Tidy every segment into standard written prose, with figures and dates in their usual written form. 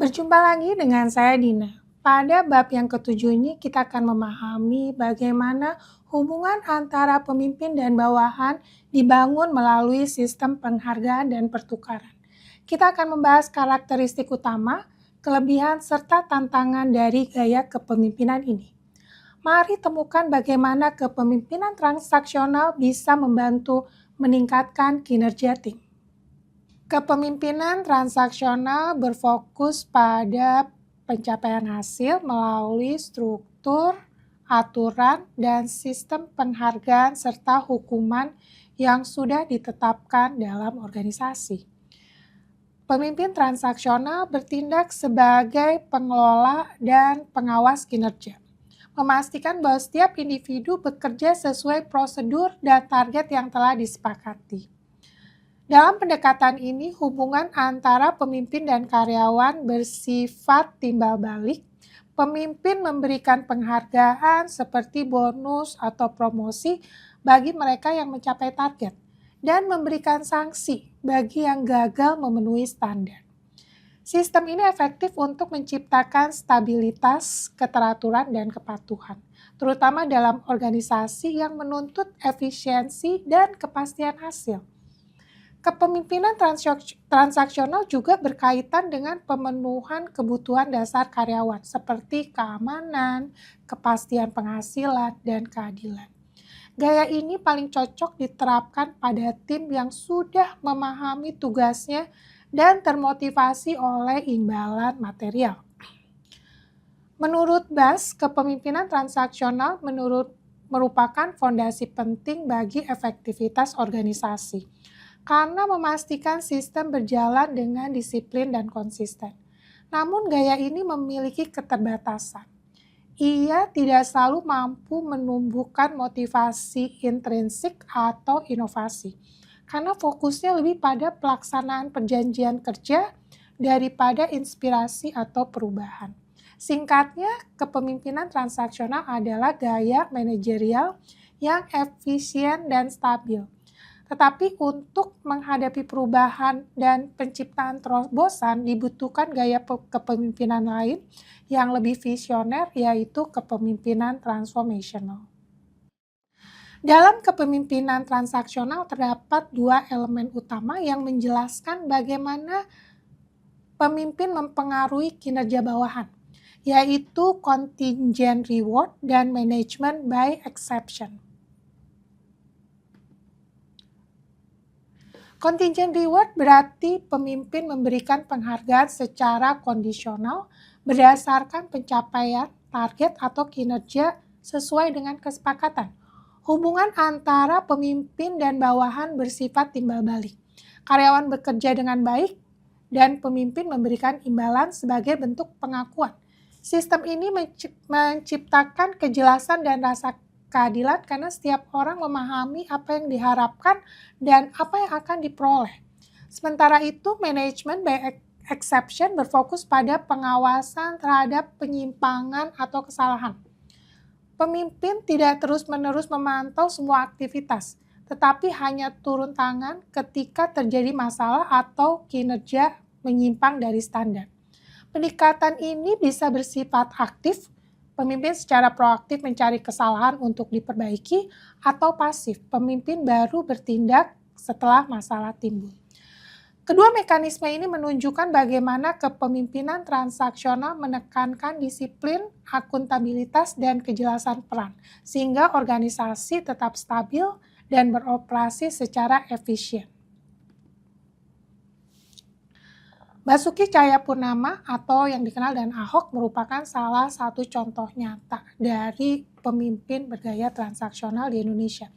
Berjumpa lagi dengan saya Dina. Pada bab yang ketujuh ini kita akan memahami bagaimana hubungan antara pemimpin dan bawahan dibangun melalui sistem penghargaan dan pertukaran. Kita akan membahas karakteristik utama, kelebihan serta tantangan dari gaya kepemimpinan ini. Mari temukan bagaimana kepemimpinan transaksional bisa membantu meningkatkan kinerja tim. Kepemimpinan transaksional berfokus pada pencapaian hasil melalui struktur, aturan, dan sistem penghargaan serta hukuman yang sudah ditetapkan dalam organisasi. Pemimpin transaksional bertindak sebagai pengelola dan pengawas kinerja, memastikan bahwa setiap individu bekerja sesuai prosedur dan target yang telah disepakati. Dalam pendekatan ini, hubungan antara pemimpin dan karyawan bersifat timbal balik. Pemimpin memberikan penghargaan seperti bonus atau promosi bagi mereka yang mencapai target, dan memberikan sanksi bagi yang gagal memenuhi standar. Sistem ini efektif untuk menciptakan stabilitas, keteraturan, dan kepatuhan, terutama dalam organisasi yang menuntut efisiensi dan kepastian hasil. Kepemimpinan transaksional juga berkaitan dengan pemenuhan kebutuhan dasar karyawan seperti keamanan, kepastian penghasilan, dan keadilan. Gaya ini paling cocok diterapkan pada tim yang sudah memahami tugasnya dan termotivasi oleh imbalan material. Menurut Bass, kepemimpinan transaksional merupakan fondasi penting bagi efektivitas organisasi karena memastikan sistem berjalan dengan disiplin dan konsisten. Namun gaya ini memiliki keterbatasan. Ia tidak selalu mampu menumbuhkan motivasi intrinsik atau inovasi, karena fokusnya lebih pada pelaksanaan perjanjian kerja daripada inspirasi atau perubahan. Singkatnya, kepemimpinan transaksional adalah gaya manajerial yang efisien dan stabil. Tetapi untuk menghadapi perubahan dan penciptaan terobosan dibutuhkan gaya kepemimpinan lain yang lebih visioner, yaitu kepemimpinan transformational. Dalam kepemimpinan transaksional terdapat dua elemen utama yang menjelaskan bagaimana pemimpin mempengaruhi kinerja bawahan, yaitu contingent reward dan management by exception. Contingent reward berarti pemimpin memberikan penghargaan secara kondisional berdasarkan pencapaian target atau kinerja sesuai dengan kesepakatan. Hubungan antara pemimpin dan bawahan bersifat timbal balik. Karyawan bekerja dengan baik dan pemimpin memberikan imbalan sebagai bentuk pengakuan. Sistem ini menciptakan kejelasan dan rasa keadilan karena setiap orang memahami apa yang diharapkan dan apa yang akan diperoleh. Sementara itu, manajemen by exception berfokus pada pengawasan terhadap penyimpangan atau kesalahan. Pemimpin tidak terus-menerus memantau semua aktivitas, tetapi hanya turun tangan ketika terjadi masalah atau kinerja menyimpang dari standar. Pendekatan ini bisa bersifat aktif. Pemimpin secara proaktif mencari kesalahan untuk diperbaiki, atau pasif, pemimpin baru bertindak setelah masalah timbul. Kedua mekanisme ini menunjukkan bagaimana kepemimpinan transaksional menekankan disiplin, akuntabilitas, dan kejelasan peran, sehingga organisasi tetap stabil dan beroperasi secara efisien. Basuki Cahayapurnama atau yang dikenal dengan Ahok merupakan salah satu contoh nyata dari pemimpin bergaya transaksional di Indonesia.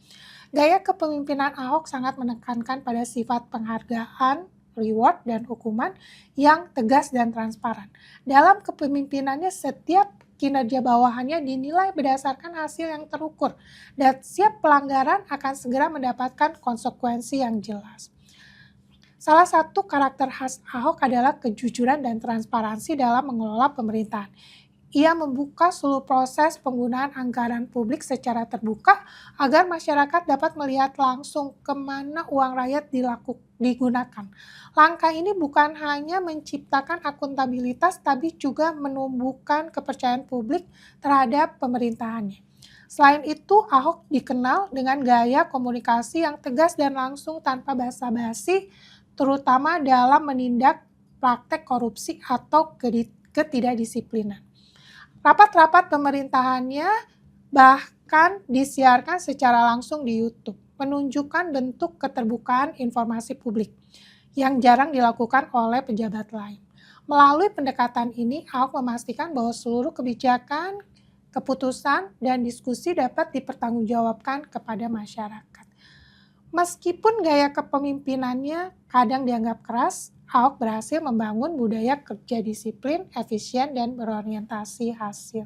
Gaya kepemimpinan Ahok sangat menekankan pada sifat penghargaan, reward, dan hukuman yang tegas dan transparan. Dalam kepemimpinannya, setiap kinerja bawahannya dinilai berdasarkan hasil yang terukur, dan setiap pelanggaran akan segera mendapatkan konsekuensi yang jelas. Salah satu karakter khas Ahok adalah kejujuran dan transparansi dalam mengelola pemerintahan. Ia membuka seluruh proses penggunaan anggaran publik secara terbuka agar masyarakat dapat melihat langsung kemana uang rakyat digunakan. Langkah ini bukan hanya menciptakan akuntabilitas, tapi juga menumbuhkan kepercayaan publik terhadap pemerintahannya. Selain itu, Ahok dikenal dengan gaya komunikasi yang tegas dan langsung tanpa basa-basi, terutama dalam menindak praktek korupsi atau ketidakdisiplinan. Rapat-rapat pemerintahannya bahkan disiarkan secara langsung di YouTube, menunjukkan bentuk keterbukaan informasi publik yang jarang dilakukan oleh pejabat lain. Melalui pendekatan ini, Ahok memastikan bahwa seluruh kebijakan, keputusan, dan diskusi dapat dipertanggungjawabkan kepada masyarakat. Meskipun gaya kepemimpinannya kadang dianggap keras, Ahok berhasil membangun budaya kerja disiplin, efisien, dan berorientasi hasil.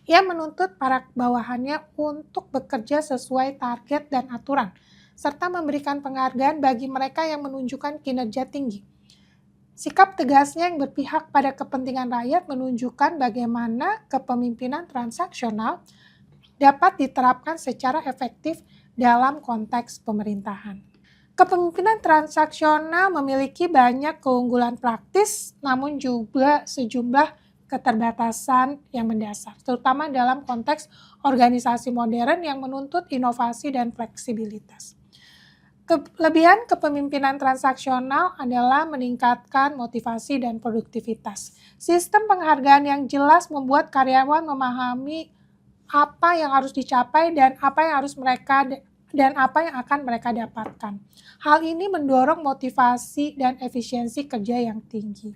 Ia menuntut para bawahannya untuk bekerja sesuai target dan aturan, serta memberikan penghargaan bagi mereka yang menunjukkan kinerja tinggi. Sikap tegasnya yang berpihak pada kepentingan rakyat menunjukkan bagaimana kepemimpinan transaksional dapat diterapkan secara efektif dalam konteks pemerintahan. Kepemimpinan transaksional memiliki banyak keunggulan praktis, namun juga sejumlah keterbatasan yang mendasar, terutama dalam konteks organisasi modern yang menuntut inovasi dan fleksibilitas. Kelebihan kepemimpinan transaksional adalah meningkatkan motivasi dan produktivitas. Sistem penghargaan yang jelas membuat karyawan memahami apa yang harus dicapai dan apa yang akan mereka dapatkan. Hal ini mendorong motivasi dan efisiensi kerja yang tinggi.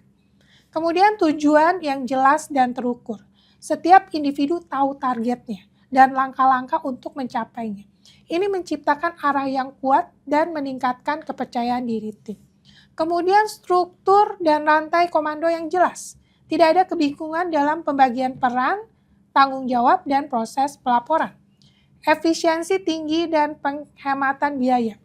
Kemudian tujuan yang jelas dan terukur. Setiap individu tahu targetnya dan langkah-langkah untuk mencapainya. Ini menciptakan arah yang kuat dan meningkatkan kepercayaan diri tim. Kemudian struktur dan rantai komando yang jelas. Tidak ada kebingungan dalam pembagian peran, tanggung jawab, dan proses pelaporan. Efisiensi tinggi dan penghematan biaya.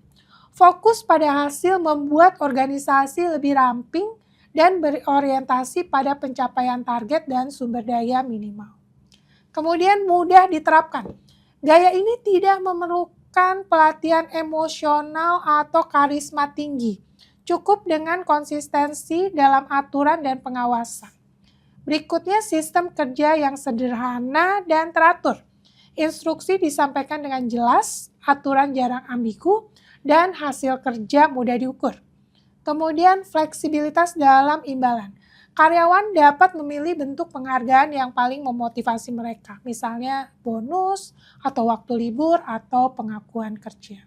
Fokus pada hasil membuat organisasi lebih ramping dan berorientasi pada pencapaian target dan sumber daya minimal. Kemudian mudah diterapkan. Gaya ini tidak memerlukan pelatihan emosional atau karisma tinggi. Cukup dengan konsistensi dalam aturan dan pengawasan. Berikutnya sistem kerja yang sederhana dan teratur. Instruksi disampaikan dengan jelas, aturan jarang ambigu, dan hasil kerja mudah diukur. Kemudian fleksibilitas dalam imbalan. Karyawan dapat memilih bentuk penghargaan yang paling memotivasi mereka, misalnya bonus, atau waktu libur, atau pengakuan kerja.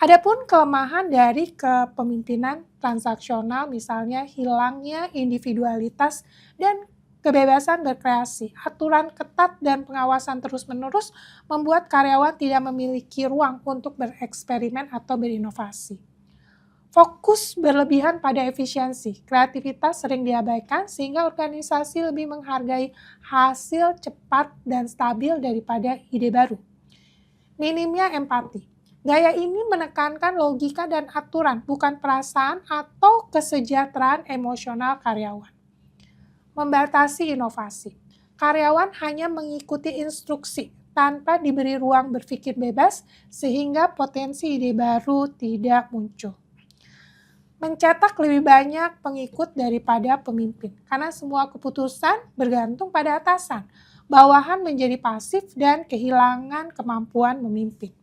Adapun kelemahan dari kepemimpinan transaksional, misalnya hilangnya individualitas dan kebebasan berkreasi. Aturan ketat dan pengawasan terus-menerus membuat karyawan tidak memiliki ruang untuk bereksperimen atau berinovasi. Fokus berlebihan pada efisiensi, kreativitas sering diabaikan sehingga organisasi lebih menghargai hasil cepat dan stabil daripada ide baru. Minimnya empati. Gaya ini menekankan logika dan aturan, bukan perasaan atau kesejahteraan emosional karyawan. Membatasi inovasi. Karyawan hanya mengikuti instruksi tanpa diberi ruang berpikir bebas sehingga potensi ide baru tidak muncul. Mencetak lebih banyak pengikut daripada pemimpin karena semua keputusan bergantung pada atasan. Bawahan menjadi pasif dan kehilangan kemampuan memimpin.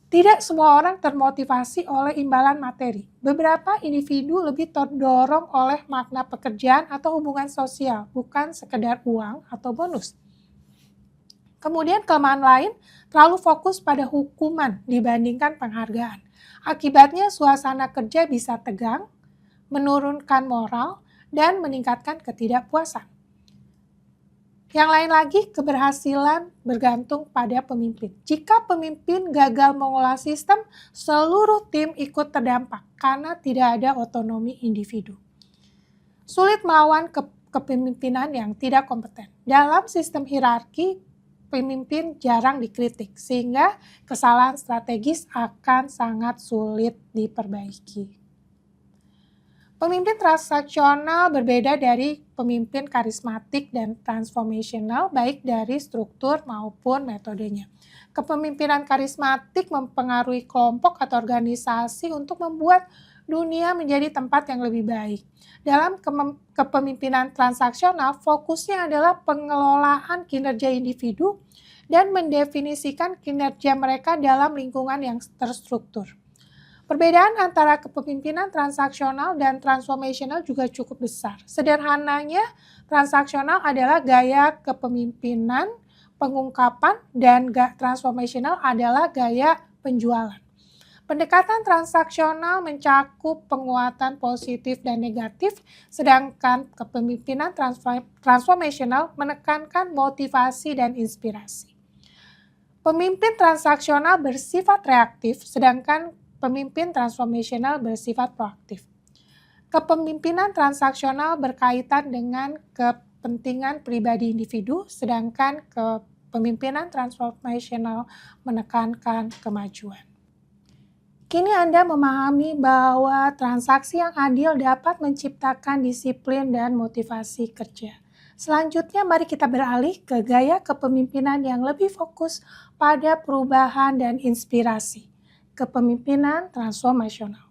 Tidak semua orang termotivasi oleh imbalan materi. Beberapa individu lebih terdorong oleh makna pekerjaan atau hubungan sosial, bukan sekedar uang atau bonus. Kemudian kelemahan lain, terlalu fokus pada hukuman dibandingkan penghargaan. Akibatnya suasana kerja bisa tegang, menurunkan moral, dan meningkatkan ketidakpuasan. Yang lain lagi, keberhasilan bergantung pada pemimpin. Jika pemimpin gagal mengolah sistem, seluruh tim ikut terdampak karena tidak ada otonomi individu. Sulit melawan kepemimpinan yang tidak kompeten. Dalam sistem hierarki, pemimpin jarang dikritik, sehingga kesalahan strategis akan sangat sulit diperbaiki. Pemimpin transaksional berbeda dari pemimpin karismatik dan transformational, baik dari struktur maupun metodenya. Kepemimpinan karismatik mempengaruhi kelompok atau organisasi untuk membuat dunia menjadi tempat yang lebih baik. Dalam kepemimpinan transaksional, fokusnya adalah pengelolaan kinerja individu dan mendefinisikan kinerja mereka dalam lingkungan yang terstruktur. Perbedaan antara kepemimpinan transaksional dan transformational juga cukup besar. Sederhananya, transaksional adalah gaya kepemimpinan, pengungkapan, dan transformational adalah gaya penjualan. Pendekatan transaksional mencakup penguatan positif dan negatif, sedangkan kepemimpinan transformational menekankan motivasi dan inspirasi. Pemimpin transaksional bersifat reaktif, sedangkan pemimpin transformational bersifat proaktif. Kepemimpinan transaksional berkaitan dengan kepentingan pribadi individu, sedangkan kepemimpinan transformational menekankan kemajuan. Kini Anda memahami bahwa transaksi yang adil dapat menciptakan disiplin dan motivasi kerja. Selanjutnya, mari kita beralih ke gaya kepemimpinan yang lebih fokus pada perubahan dan inspirasi. Kepemimpinan transformasional.